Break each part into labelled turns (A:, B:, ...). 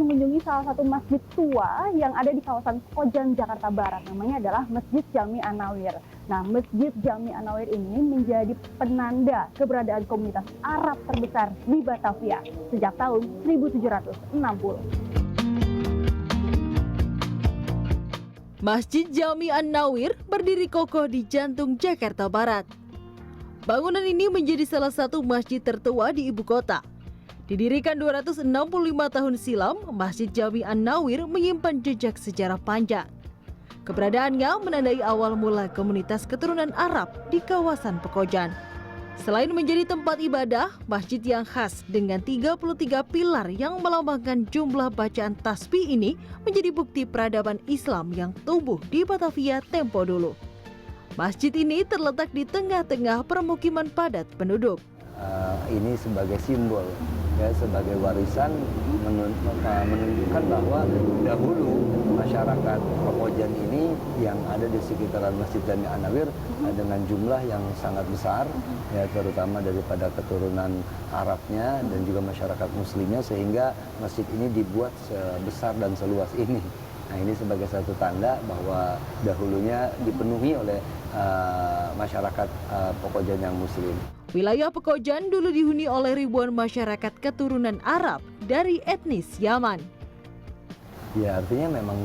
A: mengunjungi salah satu masjid tua yang ada di kawasan Pekojan, Jakarta Barat. Namanya adalah Masjid Jami An-Nawir. Nah, Masjid Jami An-Nawir ini menjadi penanda keberadaan komunitas Arab terbesar di Batavia sejak tahun 1760.
B: Masjid Jami An-Nawir berdiri kokoh di jantung Jakarta Barat. Bangunan ini menjadi salah satu masjid tertua di ibu kota. Didirikan 265 tahun silam, Masjid Jami An-Nawir menyimpan jejak sejarah panjang. Keberadaannya menandai awal mula komunitas keturunan Arab di kawasan Pekojan. Selain menjadi tempat ibadah, masjid yang khas dengan 33 pilar yang melambangkan jumlah bacaan tasbih ini menjadi bukti peradaban Islam yang tumbuh di Batavia tempo dulu. Masjid ini terletak di tengah-tengah permukiman padat penduduk.
C: Ini sebagai simbol, ya, sebagai warisan menunjukkan bahwa dahulu masyarakat Pekojan ini yang ada di sekitaran Masjid Jami An-Nawir dengan jumlah yang sangat besar, ya, terutama daripada keturunan Arabnya dan juga masyarakat Muslimnya, sehingga masjid ini dibuat sebesar dan seluas ini. Nah, ini sebagai satu tanda bahwa dahulunya dipenuhi oleh masyarakat Pekojan yang Muslim.
B: Wilayah Pekojan dulu dihuni oleh ribuan masyarakat keturunan Arab dari etnis Yaman.
C: Ya, artinya memang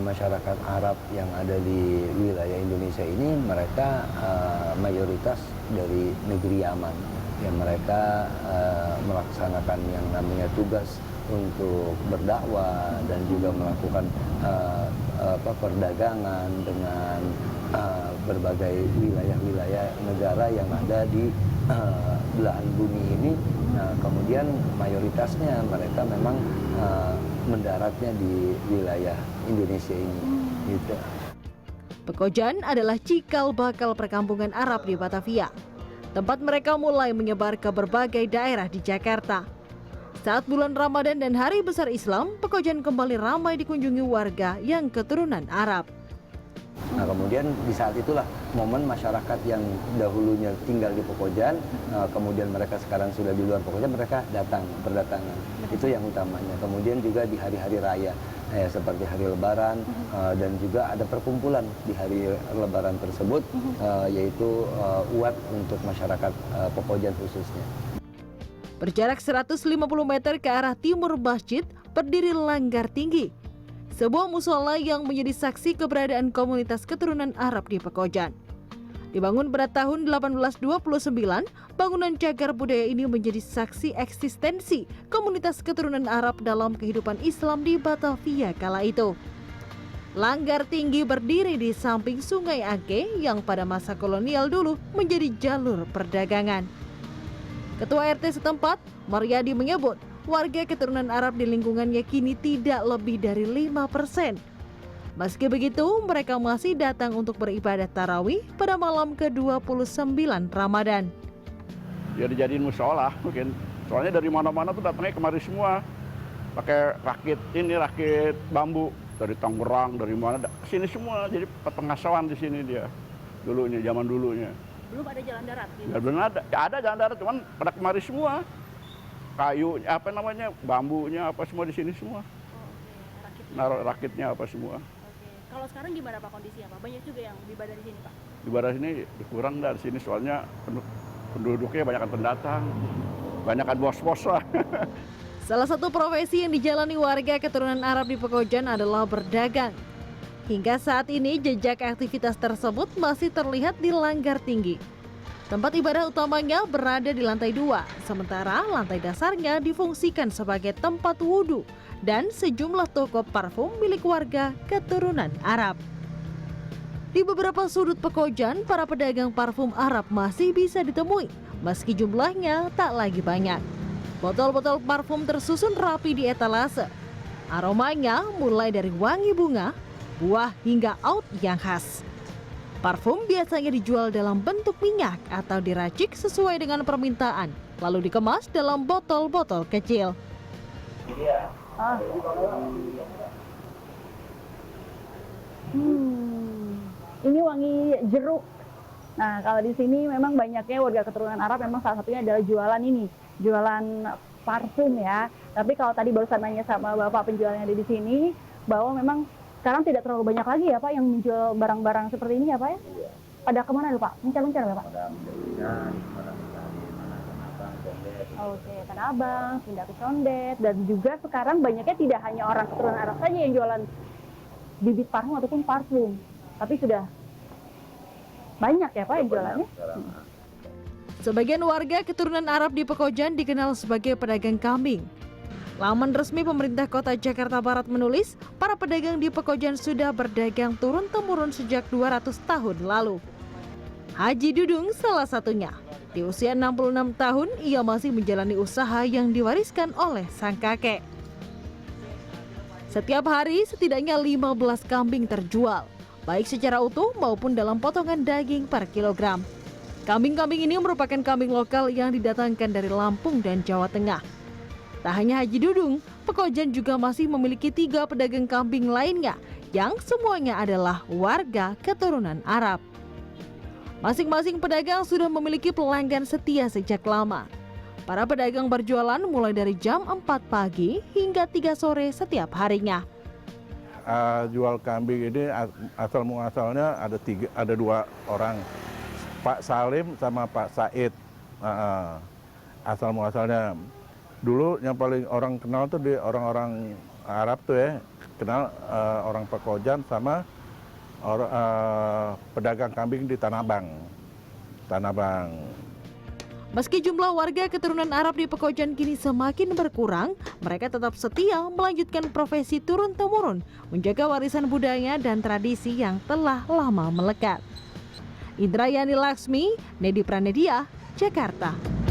C: masyarakat Arab yang ada di wilayah Indonesia ini mereka mayoritas dari negeri Yaman. Ya, mereka melaksanakan yang namanya tugas untuk berdakwah dan juga melakukan perdagangan dengan berbagai wilayah-wilayah negara yang ada di belahan bumi ini. Nah, kemudian mayoritasnya mereka memang mendaratnya di wilayah Indonesia ini. Gitu.
B: Pekojan adalah cikal bakal perkampungan Arab di Batavia. Tempat mereka mulai menyebar ke berbagai daerah di Jakarta. Saat bulan Ramadan dan Hari Besar Islam, Pekojan kembali ramai dikunjungi warga yang keturunan Arab.
C: Nah, kemudian di saat itulah momen masyarakat yang dahulunya tinggal di Pekojan, kemudian mereka sekarang sudah di luar Pekojan, mereka berdatangan. Itu yang utamanya. Kemudian juga di hari-hari raya, seperti hari Lebaran, dan juga ada perkumpulan di hari Lebaran tersebut, yaitu uat untuk masyarakat Pekojan khususnya.
B: Berjarak 150 meter ke arah timur masjid berdiri Langgar Tinggi, sebuah musola yang menjadi saksi keberadaan komunitas keturunan Arab di Pekojan. Dibangun pada tahun 1829, bangunan cagar budaya ini menjadi saksi eksistensi komunitas keturunan Arab dalam kehidupan Islam di Batavia kala itu. Langgar Tinggi berdiri di samping Sungai Angke yang pada masa kolonial dulu menjadi jalur perdagangan. Ketua RT setempat, Maryadi, menyebut warga keturunan Arab di lingkungannya kini tidak lebih dari 5%. Meski begitu, mereka masih datang untuk beribadah tarawih pada malam ke-29 Ramadan.
D: Ya dijadiin musola mungkin. Soalnya dari mana-mana tuh datangnya kemari semua. Pakai rakit bambu dari Tangerang, dari mana kesini semua. Jadi pengasawan di sini dia. Dulunya, zaman dulunya.
A: Belum ada jalan darat gitu?
D: Ya, belum ada. Ya, ada jalan darat, cuman pada kemari semua. Kayu, bambunya apa semua di sini semua. Naruh rakitnya apa semua.
A: Kalau sekarang gimana Pak kondisinya Pak? Banyak juga yang ibadah di sini Pak?
D: Ibadah sini kurang dari sini soalnya penduduknya banyakan pendatang, banyakan bos-bos lah.
B: Salah satu profesi yang dijalani warga keturunan Arab di Pekojan adalah berdagang. Hingga saat ini jejak aktivitas tersebut masih terlihat di Langgar Tinggi. Tempat ibadah utamanya berada di lantai 2, sementara lantai dasarnya difungsikan sebagai tempat wudhu dan sejumlah toko parfum milik warga keturunan Arab. Di beberapa sudut Pekojan, para pedagang parfum Arab masih bisa ditemui, meski jumlahnya tak lagi banyak. Botol-botol parfum tersusun rapi di etalase. Aromanya mulai dari wangi bunga, buah hingga oud yang khas. Parfum biasanya dijual dalam bentuk minyak atau diracik sesuai dengan permintaan, lalu dikemas dalam botol-botol kecil.
A: Ini wangi jeruk. Nah, kalau di sini memang banyaknya warga keturunan Arab, memang salah satunya adalah jualan parfum ya. Tapi kalau tadi barusan nanya sama Bapak penjual yang ada di sini, bahwa memang sekarang tidak terlalu banyak lagi ya Pak yang menjual barang-barang seperti ini ya Pak ya?
C: Iya.
A: Pada kemana tuh Pak? Mencar-mencar ya Pak?
C: Pada menjadikan, mana mencari, mana Tanabang, Condet.
A: Oke, Tanah Abang, pindah ke Condet, dan juga sekarang banyaknya tidak hanya orang keturunan Arab saja yang jualan bibit parfum ataupun parfum, tapi sudah banyak ya Pak yang jualannya?
C: Sekarang.
B: Sebagian warga keturunan Arab di Pekojan dikenal sebagai pedagang kambing. Laman resmi pemerintah kota Jakarta Barat menulis, para pedagang di Pekojan sudah berdagang turun-temurun sejak 200 tahun lalu. Haji Dudung salah satunya. Di usia 66 tahun, ia masih menjalani usaha yang diwariskan oleh sang kakek. Setiap hari setidaknya 15 kambing terjual, baik secara utuh maupun dalam potongan daging per kilogram. Kambing-kambing ini merupakan kambing lokal yang didatangkan dari Lampung dan Jawa Tengah. Tak hanya Haji Dudung, Pekojan juga masih memiliki 3 pedagang kambing lainnya yang semuanya adalah warga keturunan Arab. Masing-masing pedagang sudah memiliki pelanggan setia sejak lama. Para pedagang berjualan mulai dari jam 4 pagi hingga 3 sore setiap harinya.
E: Jual kambing ini asal muasalnya ada 2 orang, Pak Salim sama Pak Said. Asal muasalnya dulu yang paling orang kenal tuh di orang-orang Arab tuh ya, kenal orang Pekojan sama pedagang kambing di Tanah Abang.
B: Meski jumlah warga keturunan Arab di Pekojan kini semakin berkurang, mereka tetap setia melanjutkan profesi turun-temurun, menjaga warisan budaya dan tradisi yang telah lama melekat. Indrayani Laksmi, Nedi Pranedia, Jakarta.